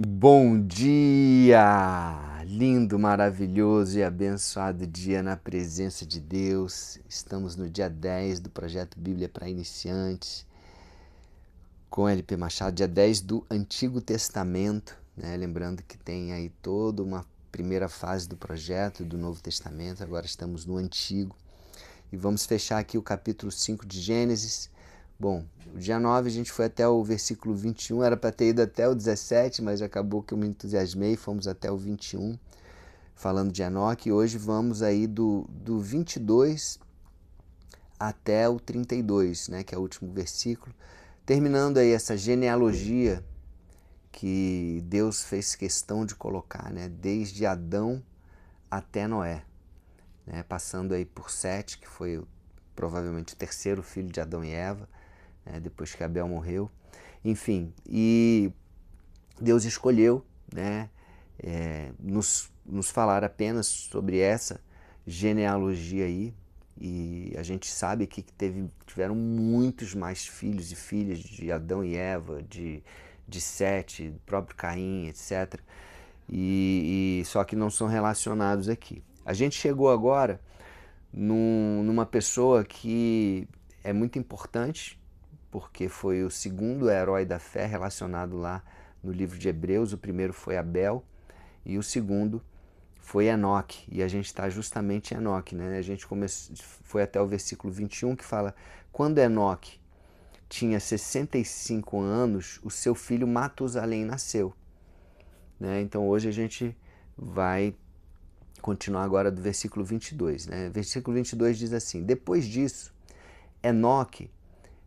Bom dia! Lindo, maravilhoso e abençoado dia na presença de Deus. Estamos no dia 10 do projeto Bíblia para Iniciantes, com LP Machado, dia 10 do Antigo Testamento, né? Lembrando que tem aí toda uma primeira fase do projeto do Novo Testamento, agora estamos no Antigo. E vamos fechar aqui o capítulo 5 de Gênesis. Bom, o dia 9 a gente foi até o versículo 21, era para ter ido até o 17, mas acabou que eu me entusiasmei, fomos até o 21, falando de Enoque, e hoje vamos aí do 22 até o 32, né, que é o último versículo, terminando aí essa genealogia que Deus fez questão de colocar, né, desde Adão até Noé, né, passando aí por Sete, que foi provavelmente o terceiro filho de Adão e Eva, né, depois que Abel morreu. Enfim, e Deus escolheu, né, nos falar apenas sobre essa genealogia aí, e a gente sabe que tiveram muitos mais filhos e filhas de Adão e Eva, de Sete, do próprio Caim, etc. E só que não são relacionados aqui. A gente chegou agora numa pessoa que é muito importante, porque foi o segundo herói da fé relacionado lá no livro de Hebreus. O primeiro foi Abel e o segundo foi Enoque. E a gente está justamente em Enoque, né? A gente foi até o versículo 21 que fala: quando Enoque tinha 65 anos, o seu filho Matusalém nasceu. Né? Então hoje a gente vai continuar agora do versículo 22. Né? Versículo 22 diz assim: depois disso, Enoque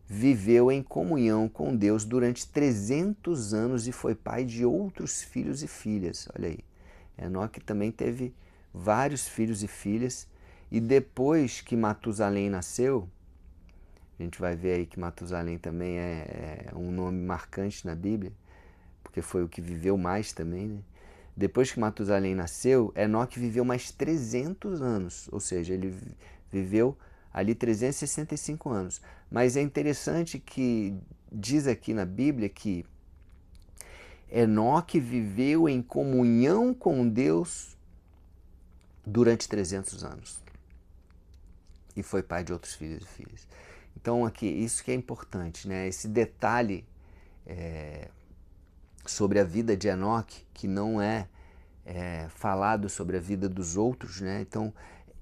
viveu em comunhão com Deus durante 300 anos e foi pai de outros filhos e filhas. Olha aí, Enoque também teve vários filhos e filhas, e depois que Matusalém nasceu, a gente vai ver aí que Matusalém também é um nome marcante na Bíblia, porque foi o que viveu mais também, né? Depois que Matusalém nasceu, Enoque viveu mais 300 anos, ou seja, ele viveu ali 365 anos. Mas é interessante que diz aqui na Bíblia que Enoque viveu em comunhão com Deus durante 300 anos e foi pai de outros filhos e filhas. Então aqui, isso que é importante, né? Esse detalhe sobre a vida de Enoque, que não é falado sobre a vida dos outros, né? Então,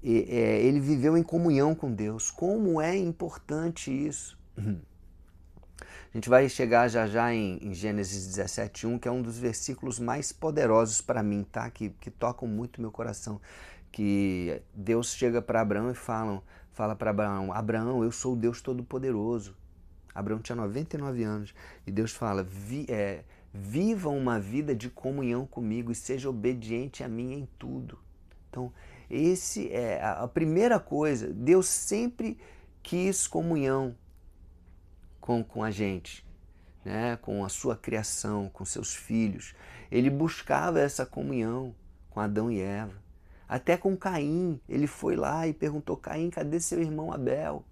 ele viveu em comunhão com Deus. Como é importante isso? A gente vai chegar já já em Gênesis 17:1, que é um dos versículos mais poderosos para mim, tá? Que tocam muito meu coração. Que Deus chega para Abraão e fala para Abraão: Abraão, eu sou o Deus Todo-Poderoso. Abraão tinha 99 anos e Deus fala: viva uma vida de comunhão comigo e seja obediente a mim em tudo. Então, esse é a primeira coisa. Deus sempre quis comunhão com a gente, né? Com a sua criação, com seus filhos. Ele buscava essa comunhão com Adão e Eva. Até com Caim, ele foi lá e perguntou: Caim, cadê seu irmão Abel?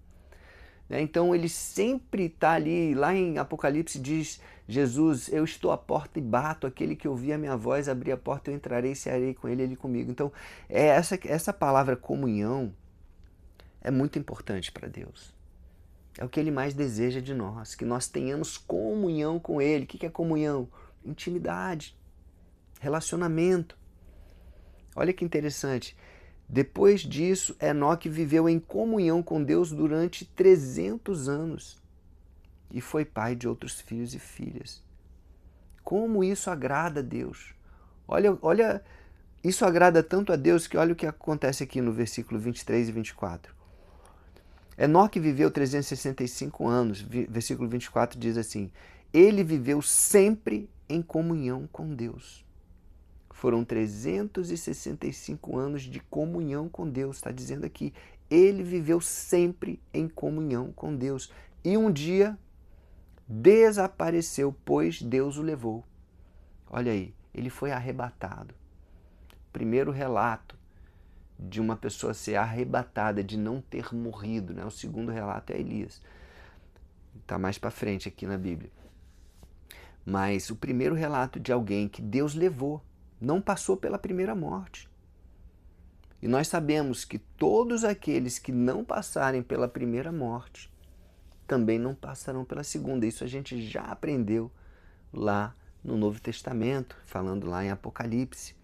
Então ele sempre está ali, lá em Apocalipse diz Jesus: eu estou à porta e bato, aquele que ouvir a minha voz abrir a porta, eu entrarei e cearei com ele comigo. Então essa palavra comunhão é muito importante para Deus. É o que ele mais deseja de nós, que nós tenhamos comunhão com ele. O que é comunhão? Intimidade, relacionamento. Olha que interessante. Depois disso, Enoque viveu em comunhão com Deus durante 300 anos e foi pai de outros filhos e filhas. Como isso agrada a Deus? Olha, isso agrada tanto a Deus que olha o que acontece aqui no versículo 23 e 24. Enoque viveu 365 anos, versículo 24 diz assim: ele viveu sempre em comunhão com Deus. Foram 365 anos de comunhão com Deus, está dizendo aqui. Ele viveu sempre em comunhão com Deus. E um dia desapareceu, pois Deus o levou. Olha aí, ele foi arrebatado. Primeiro relato de uma pessoa ser arrebatada, de não ter morrido, né? O segundo relato é Elias. Está mais para frente aqui na Bíblia. mas o primeiro relato de alguém que Deus levou, não passou pela primeira morte. E nós sabemos que todos aqueles que não passarem pela primeira morte também não passarão pela segunda. Isso a gente já aprendeu lá no Novo Testamento, falando lá em Apocalipse,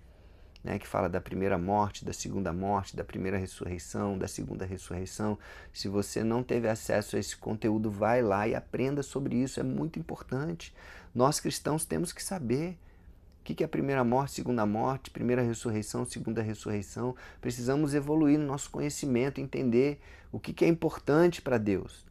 né, que fala da primeira morte, da primeira ressurreição, da segunda ressurreição. Se você não teve acesso a esse conteúdo, vai lá e aprenda sobre isso, é muito importante. Nós cristãos temos que saber o que é a primeira morte, segunda morte, primeira ressurreição, segunda ressurreição. Precisamos evoluir no nosso conhecimento, entender o que é importante para Deus.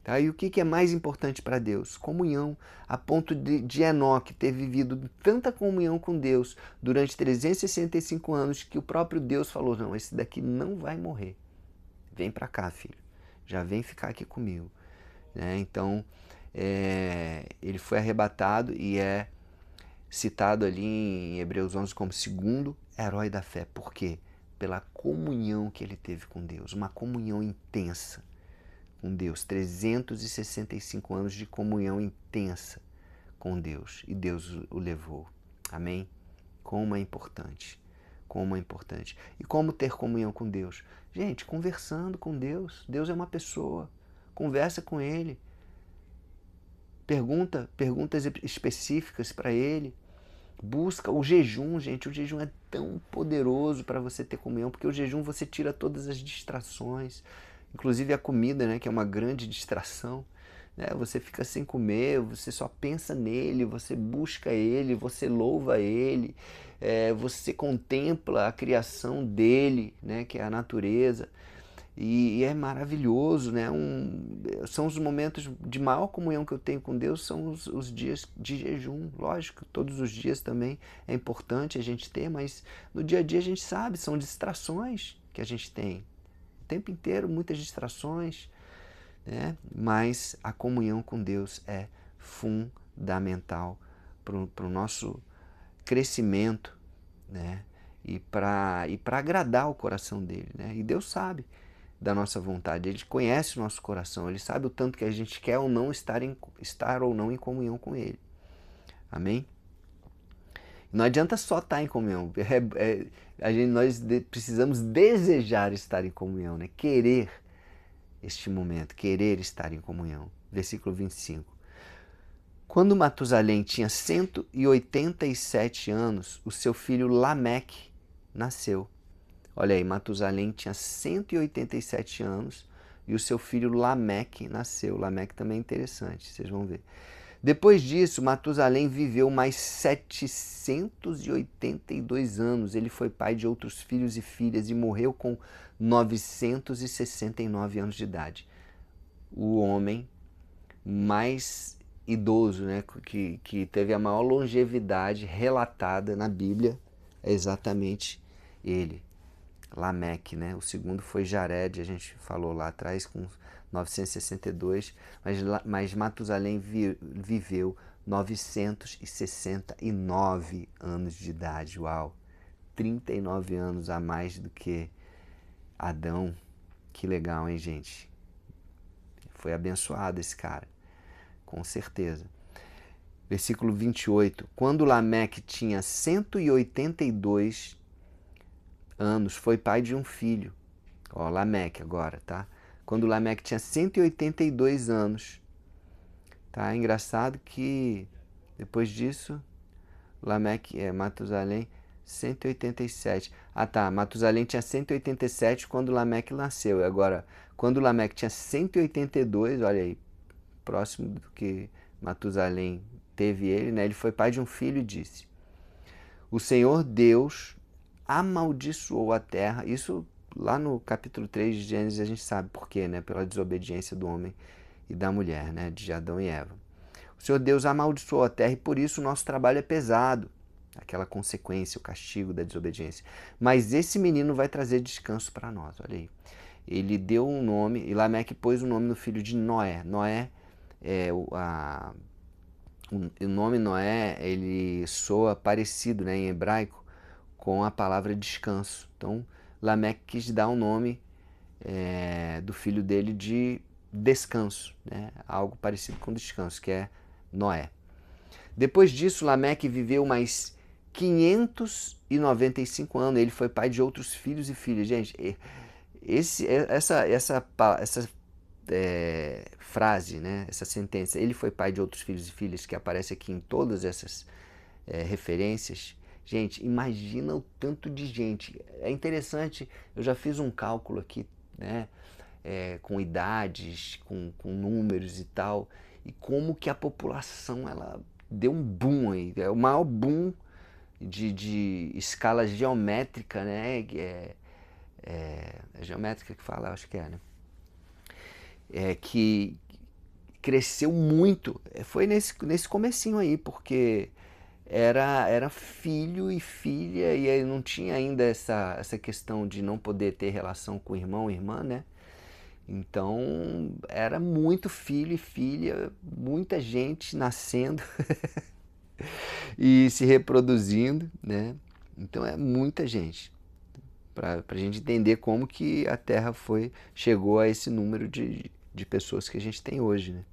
Tá? E o que é mais importante para Deus? Comunhão, a ponto de Enoque ter vivido tanta comunhão com Deus durante 365 anos que o próprio Deus falou, não, esse daqui não vai morrer. Vem para cá, filho. Já vem ficar aqui comigo. Né? Então, ele foi arrebatado e é citado ali em Hebreus 11 como segundo herói da fé. Por quê? Pela comunhão que ele teve com Deus. Uma comunhão intensa com Deus. 365 anos de comunhão intensa com Deus. E Deus o levou. Amém? Como é importante. Como é importante. E como ter comunhão com Deus? Gente, conversando com Deus. Deus é uma pessoa. Conversa com Ele. Perguntas específicas para Ele. Busca o jejum, gente. O jejum é tão poderoso para você ter comunhão, porque o jejum você tira todas as distrações, inclusive a comida, né, que é uma grande distração. Né? Você fica sem comer, você só pensa nele, você busca ele, você louva ele, você contempla a criação dele, né, que é a natureza. E é maravilhoso, né? São os momentos de maior comunhão que eu tenho com Deus, são os dias de jejum. Lógico, todos os dias também é importante a gente ter, mas no dia a dia a gente sabe, são distrações que a gente tem. O tempo inteiro, muitas distrações, né? Mas a comunhão com Deus é fundamental para o nosso crescimento, né? E para agradar o coração dele, né? E Deus sabe da nossa vontade, Ele conhece o nosso coração, Ele sabe o tanto que a gente quer ou não estar ou não em comunhão com Ele. Amém? Não adianta só estar em comunhão, nós precisamos desejar estar em comunhão, né? Querer este momento, querer estar em comunhão. Versículo 25. Quando Matusalém tinha 187 anos, o seu filho Lameque nasceu. Olha aí, Matusalém tinha 187 anos e o seu filho Lameque nasceu. Lameque também é interessante, vocês vão ver. Depois disso, Matusalém viveu mais 782 anos. Ele foi pai de outros filhos e filhas e morreu com 969 anos de idade. O homem mais idoso, né, que teve a maior longevidade relatada na Bíblia é exatamente ele. Lameque, né? O segundo foi Jared, a gente falou lá atrás, com 962, mas Matusalém viveu 969 anos de idade. Uau! 39 anos a mais do que Adão. Que legal, hein, gente? Foi abençoado esse cara, com certeza. Versículo 28. Quando Lameque tinha 182 anos, foi pai de um filho. Ó, Lameque agora, tá? Quando Lameque tinha 182 anos. Tá? Engraçado que depois disso, Matusalém, 187. Ah tá, Matusalém tinha 187 quando Lameque nasceu. Agora, quando Lameque tinha 182, olha aí, próximo do que Matusalém teve ele, né? Ele foi pai de um filho e disse: o Senhor Deus amaldiçoou a terra. Isso lá no capítulo 3 de Gênesis a gente sabe por quê, né? Pela desobediência do homem e da mulher, né? De Adão e Eva. O Senhor Deus amaldiçoou a terra e por isso o nosso trabalho é pesado. Aquela consequência, o castigo da desobediência. Mas esse menino vai trazer descanso para nós, olha aí. Ele deu um nome, e Lameque pôs o nome no filho de Noé. Noé, o nome Noé, ele soa parecido, né, em hebraico, com a palavra descanso. Então, Lameque quis dar o nome do filho dele de descanso, né? Algo parecido com descanso, que é Noé. Depois disso, Lameque viveu mais 595 anos. Ele foi pai de outros filhos e filhas. Gente, essa frase, né? Essa sentença, ele foi pai de outros filhos e filhas, que aparece aqui em todas essas referências. Gente, imagina o tanto de gente. É interessante, eu já fiz um cálculo aqui, né? Com idades, com números e tal, e como que a população ela deu um boom aí, é o maior boom de escala geométrica, né? É geométrica que fala, acho que é, né? Que cresceu muito, foi nesse comecinho aí, porque era filho e filha, e aí não tinha ainda essa questão de não poder ter relação com irmão e irmã, né? Então era muito filho e filha, muita gente nascendo e se reproduzindo, né? Então é muita gente, para a gente entender como que a Terra chegou a esse número de pessoas que a gente tem hoje, né?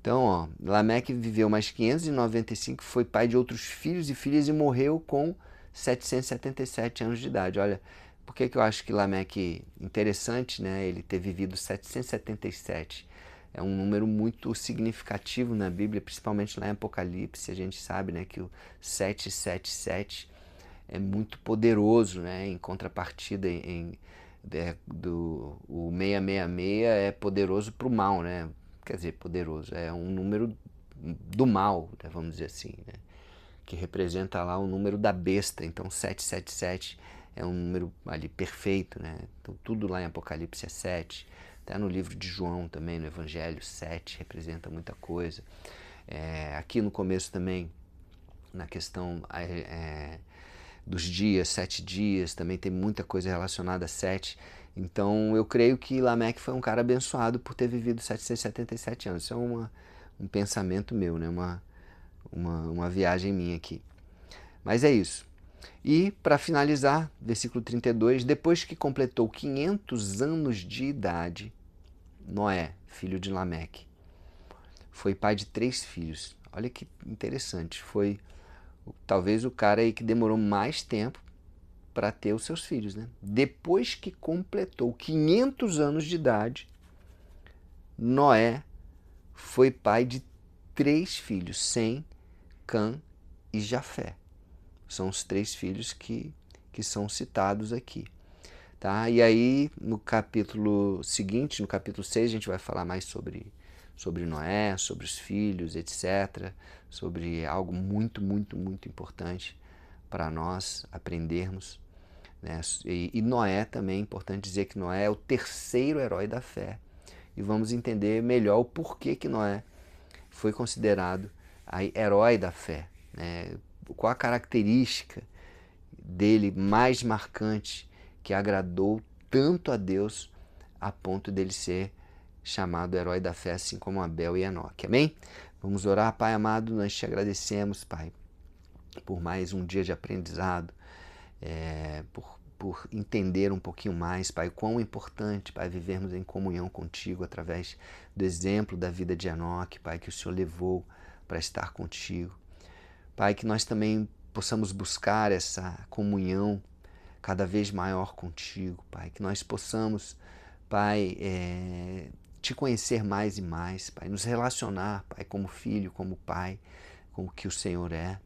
Então, ó, Lameque viveu mais 595, foi pai de outros filhos e filhas e morreu com 777 anos de idade. Olha, por que eu acho que Lameque interessante, né? Ele ter vivido 777. É um número muito significativo na Bíblia, principalmente lá em Apocalipse. A gente sabe, né, que o 777 é muito poderoso, né? Em contrapartida, o 666 é poderoso para o mal, né? Quer dizer, poderoso, é um número do mal, né, vamos dizer assim, né? Que representa lá o número da besta. Então 777 é um número ali perfeito, né? Então tudo lá em Apocalipse é 7. Até no livro de João também, no Evangelho, 7 representa muita coisa. Aqui no começo também, na questão dos dias, 7 dias, também tem muita coisa relacionada a 7. Então eu creio que Lameque foi um cara abençoado por ter vivido 777 anos. Isso é um pensamento meu, né? Uma viagem minha aqui. Mas é isso. E para finalizar, versículo 32, depois que completou 500 anos de idade, Noé, filho de Lameque, foi pai de 3 filhos. Olha que interessante, foi talvez o cara aí que demorou mais tempo para ter os seus filhos, né? Depois que completou 500 anos de idade, Noé foi pai de 3 filhos, Sem, Cã e Jafé. São os 3 filhos que são citados aqui. Tá? E aí, no capítulo seguinte, no capítulo 6, a gente vai falar mais sobre Noé, sobre os filhos, etc. Sobre algo muito, muito, muito importante para nós aprendermos, né? E Noé também, é importante dizer que Noé é o terceiro herói da fé. E vamos entender melhor o porquê que Noé foi considerado herói da fé, né? Qual a característica dele mais marcante que agradou tanto a Deus a ponto dele ser chamado herói da fé, assim como Abel e Enoque. Amém? Vamos orar. Pai amado, nós te agradecemos, Pai, por mais um dia de aprendizado, por entender um pouquinho mais, Pai, quão importante, Pai, vivermos em comunhão contigo através do exemplo da vida de Enoque, Pai, que o Senhor levou para estar contigo. Pai, que nós também possamos buscar essa comunhão cada vez maior contigo, Pai. Que nós possamos, Pai, te conhecer mais e mais, Pai. Nos relacionar, Pai, como filho, como pai, como que o Senhor é.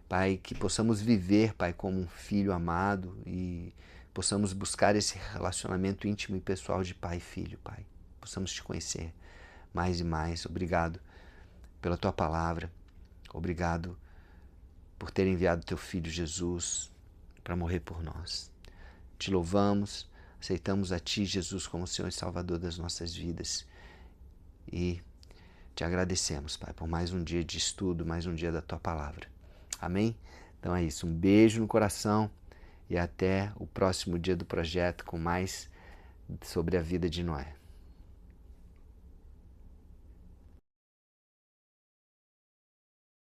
Pai, que possamos viver, Pai, como um filho amado e possamos buscar esse relacionamento íntimo e pessoal de pai e filho, Pai. Possamos te conhecer mais e mais. Obrigado pela tua palavra. Obrigado por ter enviado teu Filho Jesus para morrer por nós. Te louvamos, aceitamos a Ti, Jesus, como Senhor e Salvador das nossas vidas. E te agradecemos, Pai, por mais um dia de estudo, mais um dia da Tua Palavra. Amém? Então é isso, um beijo no coração e até o próximo dia do projeto com mais sobre a vida de Noé.